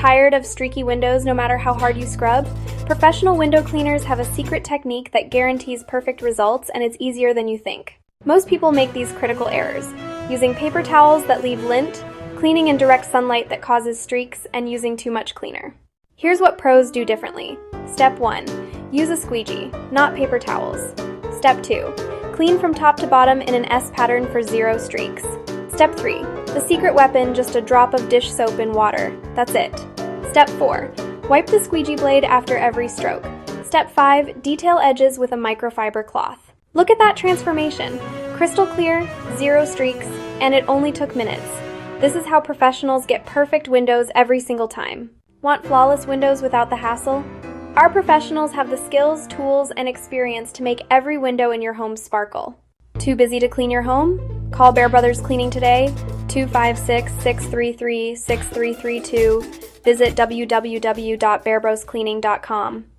Tired of streaky windows no matter how hard you scrub? Professional window cleaners have a secret technique that guarantees perfect results, and it's easier than you think. Most people make these critical errors: using paper towels that leave lint, cleaning in direct sunlight that causes streaks, and using too much cleaner. Here's what pros do differently. Step 1. Use a squeegee, not paper towels. Step 2. Clean from top to bottom in an S pattern for 0 streaks. Step 3. The secret weapon, just a drop of dish soap in water. That's it. Step 4. Wipe the squeegee blade after every stroke. Step 5. Detail edges with a microfiber cloth. Look at that transformation. Crystal clear, 0 streaks, and it only took minutes. This is how professionals get perfect windows every single time. Want flawless windows without the hassle? Our professionals have the skills, tools, and experience to make every window in your home sparkle. Too busy to clean your home? Call Bear Brothers Cleaning today, 256-633-6332. Visit www.bearbroscleaning.com.